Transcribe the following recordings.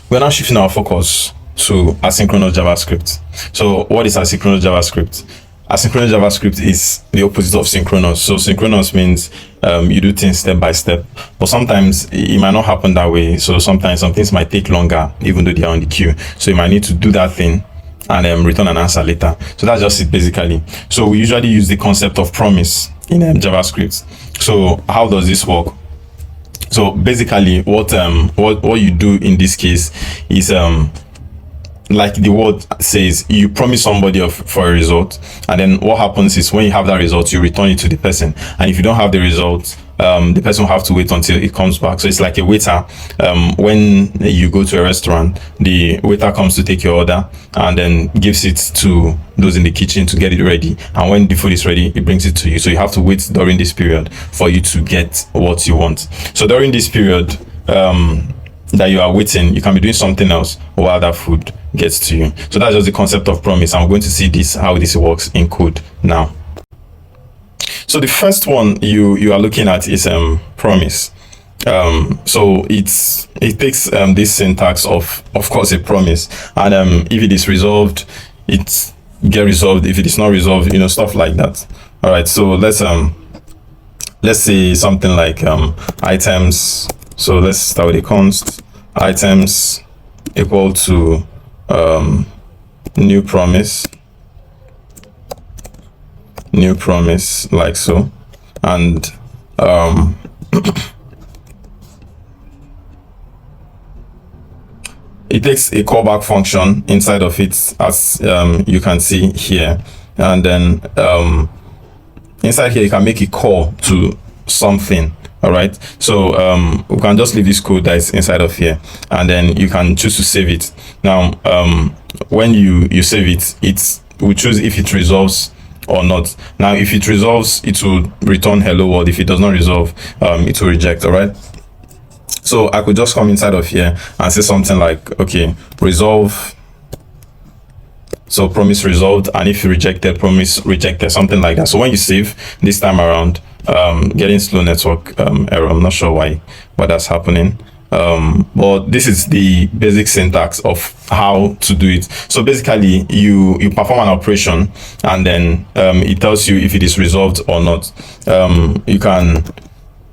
We're now shifting our focus to asynchronous JavaScript. So what is asynchronous JavaScript? Asynchronous JavaScript is the opposite of synchronous. So synchronous means you do things step by step, but sometimes it might not happen that way. So sometimes some things might take longer, even though they are on the queue. So you might need to do that thing and return an answer later. So that's just it basically. So we usually use the concept of promise in JavaScript. So how does this work? So basically what you do in this case is like the word says, you promise somebody for a result, and then what happens is when you have that result, you return it to the person, and if you don't have the result, the person will have to wait until it comes back. So it's like a waiter. When you go to a restaurant, the waiter comes to take your order and then gives it to those in the kitchen to get it ready, and when the food is ready, it brings it to you. So you have to wait during this period for you to get what you want. So during this period that you are waiting, you can be doing something else while that food gets to you. So that's just the concept of promise, and we're going to see this, how this works in code now. So the first one you are looking at is promise. So it takes this syntax of course a promise, and if it is resolved, it get resolved. If it is not resolved, stuff like that. All right, so let's say something like items. So let's start with a const items equal to new promise, like so, and it takes a callback function inside of it, as you can see here, and then inside here you can make a call to something. All right, so we can just leave this code that is inside of here, and then you can choose to save it. Now when you save it, it will choose if it resolves or not. Now if it resolves, it will return hello world. If it does not resolve, it will reject. All right, so I could just come inside of here and say something like, okay, resolve, so promise resolved, and if you rejected, promise rejected, something like that. So when you save this time around, getting slow network error, I'm not sure why that's happening, but this is the basic syntax of how to do it. So basically you perform an operation, and then it tells you if it is resolved or not. You can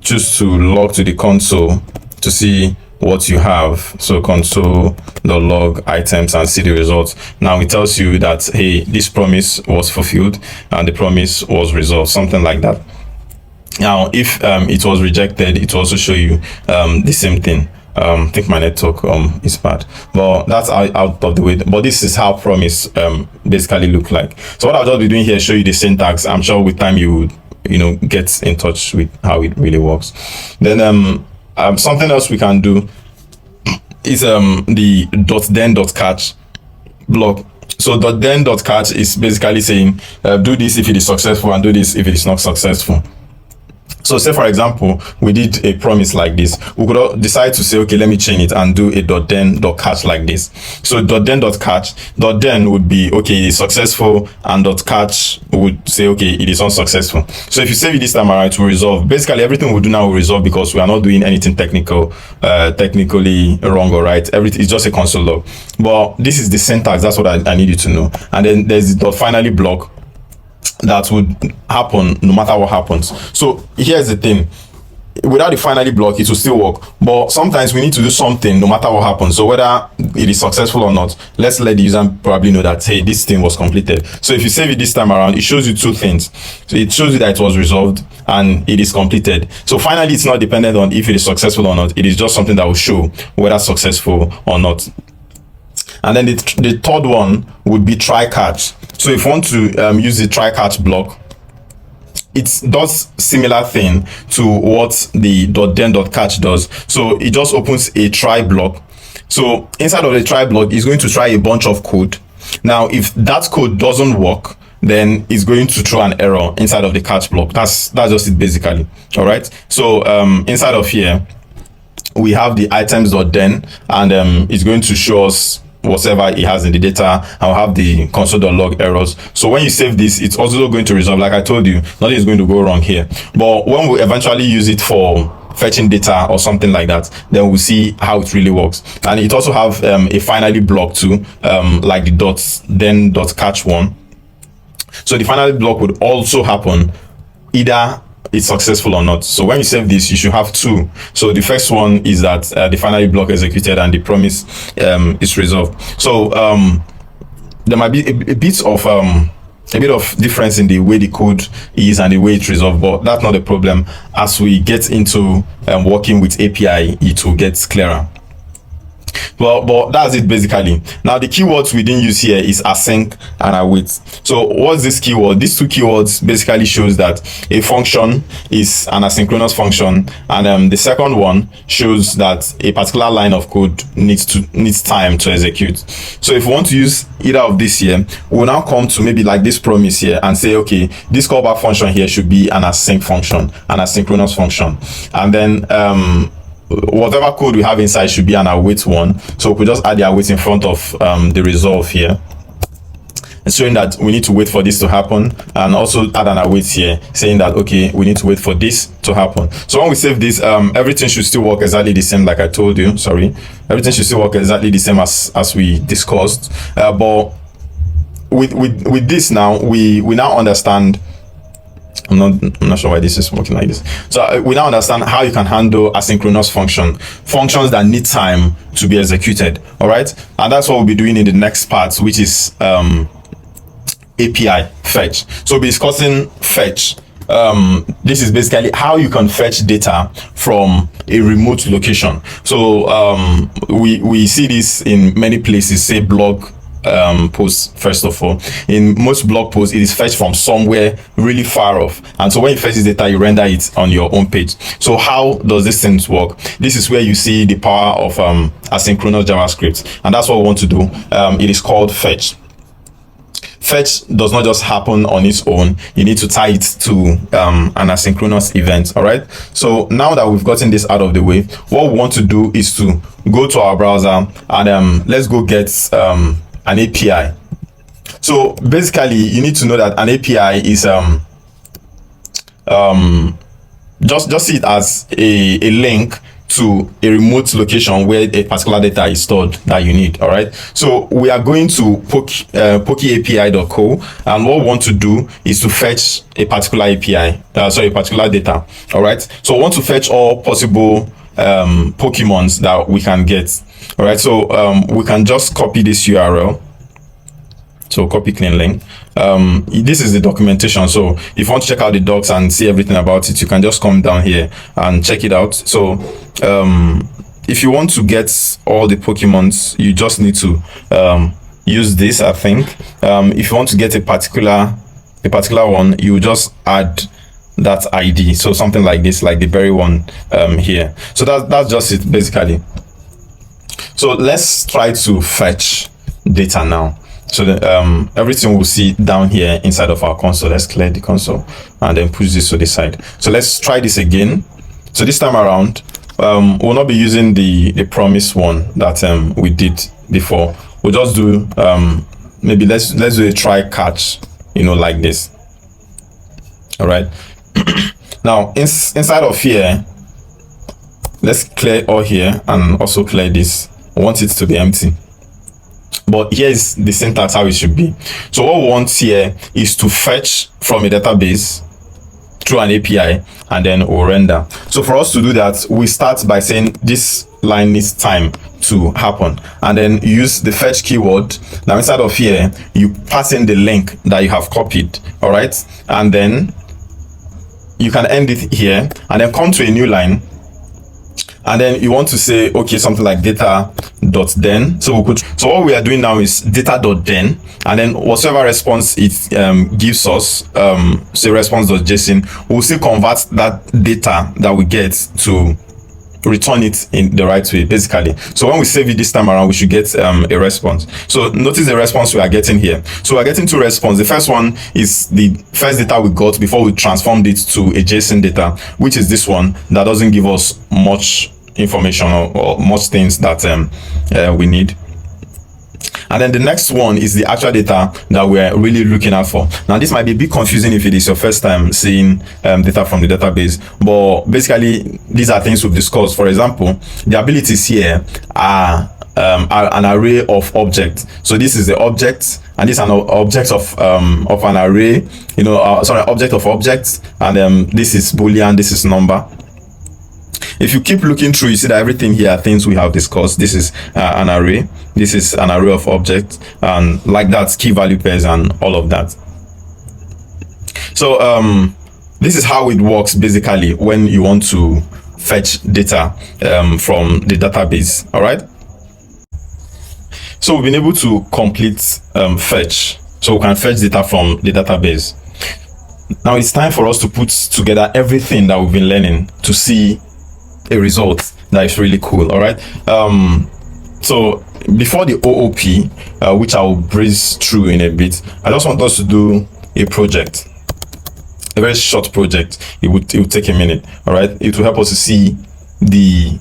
choose to log to the console to see what you have. So console.log items and see the results. Now it tells you that, hey, this promise was fulfilled and the promise was resolved, something like that. Now if it was rejected, it will also show you the same thing. I think my network is bad, but that's out of the way. But this is how promise basically look like. So what I'll just be doing here is show you the syntax. I'm sure with time you would get in touch with how it really works. Then something else we can do is the .then.catch block. So .then.catch is basically saying do this if it is successful and do this if it is not successful. So say for example, we did a promise like this. We could decide to say, okay, let me chain it and do a .then.catch like this. So .then.catch, .then would be, okay, it is successful, and .catch would say, okay, it is unsuccessful. So if you save it this time around, it will resolve. Basically everything we do now will resolve, because we are not doing anything technically wrong or right. Everything is just a console log. But this is the syntax. That's what I need you to know. And then there's the .finally block that would happen no matter what happens. So here's the thing, without the finally block, it will still work, but sometimes we need to do something no matter what happens. So whether it is successful or not, let's let the user probably know that, hey, this thing was completed. So if you save it this time around, it shows you two things. So it shows you that it was resolved and it is completed. So finally, it's not dependent on if it is successful or not. It is just something that will show whether successful or not. And then the third one would be try catch. So if you want to use the try catch block, it does similar thing to what the .then.catch does. So it just opens a try block. So inside of the try block, it's going to try a bunch of code. Now, if that code doesn't work, then it's going to throw an error inside of the catch block. That's just it basically. All right. So inside of here, we have the items.then, and it's going to show us whatever it has in the data. I'll have the console.log errors. So when you save this, it's also going to resolve. Like I told you, nothing is going to go wrong here. But when we eventually use it for fetching data or something like that, then we'll see how it really works. And it also have a finally block too, like the dots then dot catch one. So the finally block would also happen either it's successful or not. So when you save this, you should have two. So the first one is that the finally block executed and the promise is resolved. So there might be a bit of difference in the way the code is and the way it's resolved, but that's not a problem. As we get into working with API, it will get clearer. Well, but that's it basically. Now the keywords we didn't use here is async and await. So what's this keyword? These two keywords basically shows that a function is an asynchronous function, and the second one shows that a particular line of code needs time to execute. So if we want to use either of this here, we'll now come to maybe like this promise here and say, okay, this callback function here should be an async function, an asynchronous function, and then whatever code we have inside should be an await one. So we just add the await in front of the resolve here, showing that we need to wait for this to happen, and also add an await here saying that okay, we need to wait for this to happen. So when we save this, everything should still work exactly the same, like I told you. Sorry, everything should still work exactly the same as we discussed, but with this now we now understand. I'm not sure why this is working like this. So we now understand how you can handle asynchronous functions that need time to be executed. All right, and that's what we'll be doing in the next part, which is API fetch. So we'll be discussing fetch. This is basically how you can fetch data from a remote location. So we see this in many places, say blog posts. First of all, in most blog posts, it is fetched from somewhere really far off, and so when you fetch this data, you render it on your own page. So how does this thing work? This is where you see the power of asynchronous JavaScript, and that's what we want to do. It is called fetch. Fetch does not just happen on its own. You need to tie it to an asynchronous event. All right, so now that we've gotten this out of the way, what we want to do is to go to our browser and let's go get an API. So basically you need to know that an API is just see it as a link to a remote location where a particular data is stored that you need. All right, so we are going to pokeapi.co, and what we want to do is to fetch a particular API, a particular data. All right, so we want to fetch all possible Pokemons that we can get. All right, so we can just copy this URL. So copy clean link. This is the documentation. So if you want to check out the docs and see everything about it, you can just come down here and check it out. So if you want to get all the Pokemons, you just need to use this, I think. If you want to get a particular one, you just add that ID. So something like this, like the very one here. So that's just it basically. So let's try to fetch data now. So everything we'll see down here inside of our console. Let's clear the console and then push this to the side. So let's try this again. So this time around, we'll not be using the promise one that we did before. We'll just do maybe let's do a try catch, like this. All right. Now inside of here, let's clear all here and also clear this. I want it to be empty, but here's the syntax how it should be. So what we want here is to fetch from a database through an API, and then we'll render. So for us to do that, we start by saying this line needs time to happen, and then use the fetch keyword. Now inside of here, you pass in the link that you have copied. All right, and then you can end it here and then come to a new line, and then you want to say okay, something like data.then. So what we are doing now is data.then, and then whatever response it gives us, say response.json, we'll still convert that data that we get to return it in the right way basically. So when we save it this time around, we should get a response. So notice the response we are getting here. So we're getting two responses. The first one is the first data we got before we transformed it to a JSON data, which is this one that doesn't give us much information or much things that we need. And then the next one is the actual data that we're really looking at for. Now this might be a bit confusing if it is your first time seeing data from the database, but basically these are things we've discussed. For example, the abilities here are an array of objects. So this is the object, and this is an object of an array, object of objects, and this is boolean, this is number. If you keep looking through, you see that everything here are things we have discussed. This is an array, this is an array of objects, and like that, key value pairs and all of that. So this is how it works basically when you want to fetch data from the database. All right, so we've been able to complete fetch, so we can fetch data from the database. Now it's time for us to put together everything that we've been learning to see a result that is really cool. All right, so before the OOP, which I will breeze through in a bit, I just want us to do a project, a very short project. It would take a minute. All right, it will help us to see the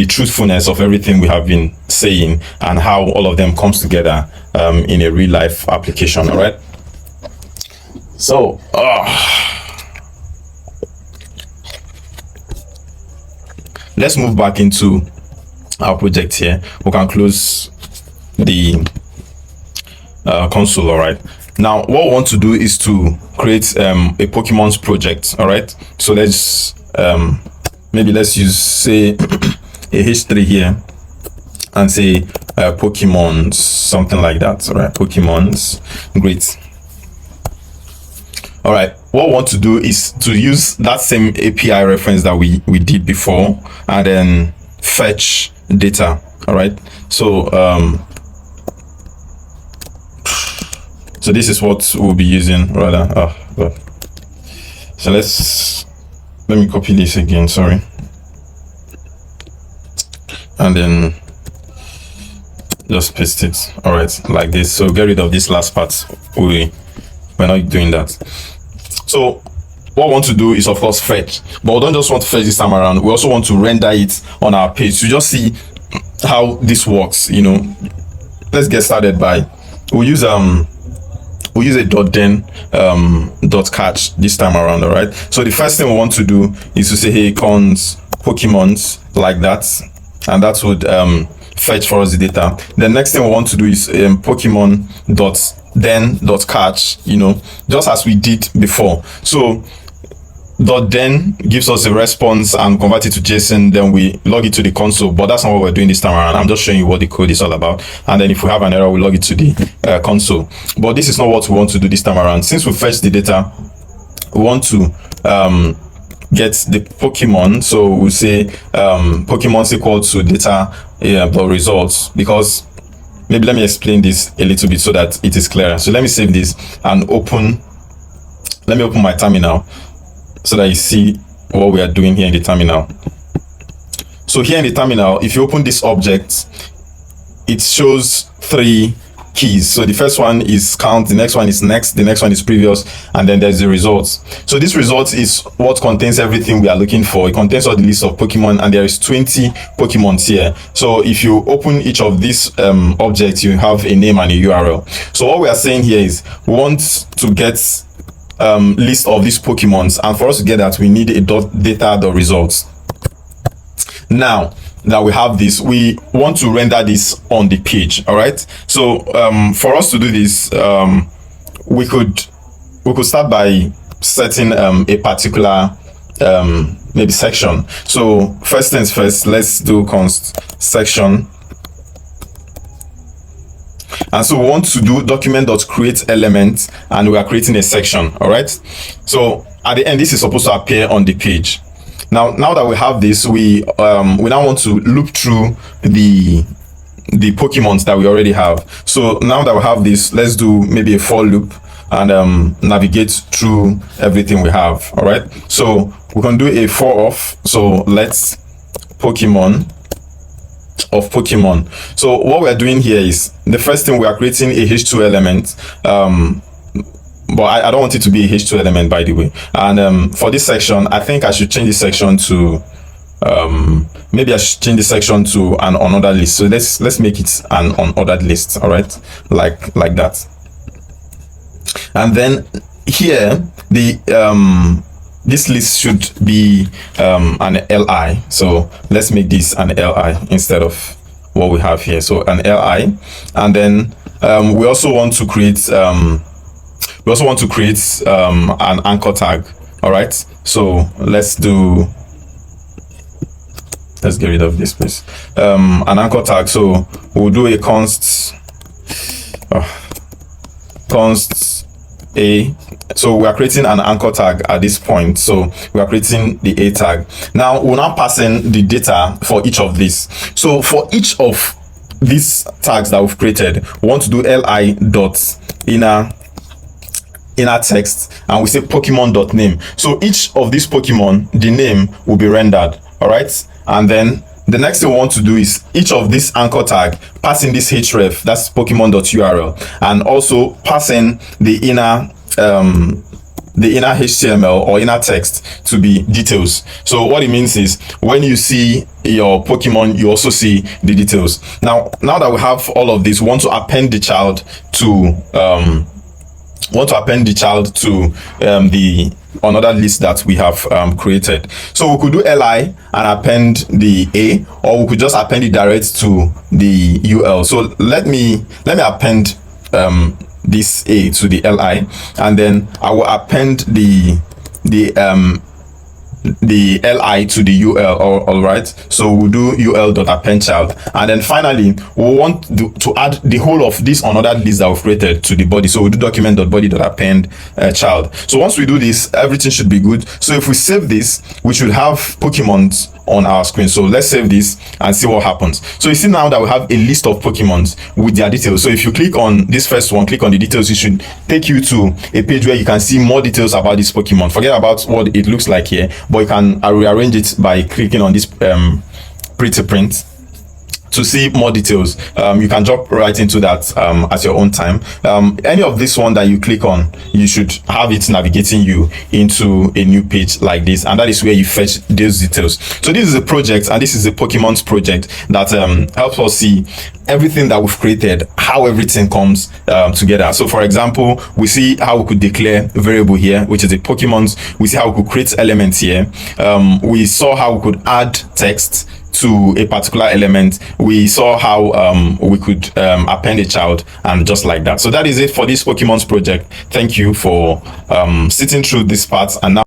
truthfulness of everything we have been saying and how all of them comes together in a real life application. All right, so let's move back into our project here. We can close the console. All right, now what we want to do is to create a Pokemon's project. All right, so let's maybe let's use, say, a h3 here and say Pokemon, something like that. All right, Pokemon's. Great. All right, what we want to do is to use that same API reference that we did before and then fetch data. All right, so so this is what we'll be using rather. So let me copy this again, sorry, and then just paste it. All right, like this. So get rid of this last part. We're not doing that. So what we want to do is, of course, fetch, but we don't just want to fetch this time around. We also want to render it on our page to just see how this works. Let's get started by we'll use a .then .catch this time around. All right, so the first thing we want to do is to say, hey, cons Pokemons, like that, and that would fetch for us the data. The next thing we want to do is Pokemon .then .catch, just as we did before. So .then gives us a response and convert it to JSON, then we log it to the console, but that's not what we're doing this time around. I'm just showing you what the code is all about, and then if we have an error, we log it to the console. But this is not what we want to do this time around. Since we fetched the data, we want to get the Pokemon, so we'll say Pokemon's equal to data the results, because maybe let me explain this a little bit so that it is clearer. So let me save this and let me open my terminal so that you see what we are doing here in the terminal. So here in the terminal, if you open this object, it shows 3 keys. So the first one is count, the next one is next, the next one is previous, and then there's the results. So this result is what contains everything we are looking for. It contains all the list of Pokemon, and there is 20 Pokemons here. So if you open each of these objects, you have a name and a URL. So what we are saying here is we want to get list of these Pokemons, and for us to get that, we need a data.results. Now that we have this, we want to render this on the page. All right, so for us to do this, we could start by setting a particular maybe section. So first things first, let's do const section. And so we want to do document.create element, and we are creating a section. All right, so at the end, this is supposed to appear on the page. Now that we have this, we now want to loop through the Pokemons that we already have. So now that we have this, let's do maybe a for loop and navigate through everything we have. All right, so we can do a for of, so let's Pokemon of Pokemon. So what we are doing here is, the first thing, we are creating a h2 element, but I don't want it to be a h2 element, by the way. And for this section, I think I should change this section to maybe I should change the section to an unordered list. So let's make it an unordered list. All right, like that. And then here this list should be an li. So let's make this an li instead of what we have here. So an li, and then we also want to create an anchor tag. All right, so let's get rid of this, please. An anchor tag. So we'll do a const a. So we are creating an anchor tag at this point. So we are creating the a tag. Now we'll now pass in the data for each of these. So for each of these tags that we've created, we want to do li dot inner text, and we say Pokemon.name. So each of these Pokemon, the name will be rendered. All right, and then the next thing we want to do is each of this anchor tag, pass in this href, that's Pokemon.url, and also pass in the inner HTML or inner text to be details. So what it means is when you see your Pokemon, you also see the details. Now that we have all of this, we want to append the child to the another list that we have created. So we could do li and append the a, or we could just append it direct to the ul. So let me append this a to the li, and then I will append the li to the ul. All right, so we'll do ul.append child, and then finally we want to add the whole of this another list that we've created to the body. So we'll do document.body.append child. So once we do this, everything should be good. So if we save this, we should have Pokemons on our screen. So let's save this and see what happens. So you see now that we have a list of Pokemons with their details. So if you click on this first one, click on the details, it should take you to a page where you can see more details about this Pokemon. Forget about what it looks like here, but you can rearrange it by clicking on this pretty print to see more details. You can drop right into that at your own time. Any of this one that you click on, you should have it navigating you into a new page like this, and that is where you fetch those details. So this is a project, and this is a Pokemon's project that helps us see everything that we've created, how everything comes together. So for example, we see how we could declare a variable here, which is a Pokemon's. We see how we could create elements here. We saw how we could add text to a particular element. We saw how we could append a child, and just like that. So that is it for this Pokemon's project. Thank you for sitting through this part, and now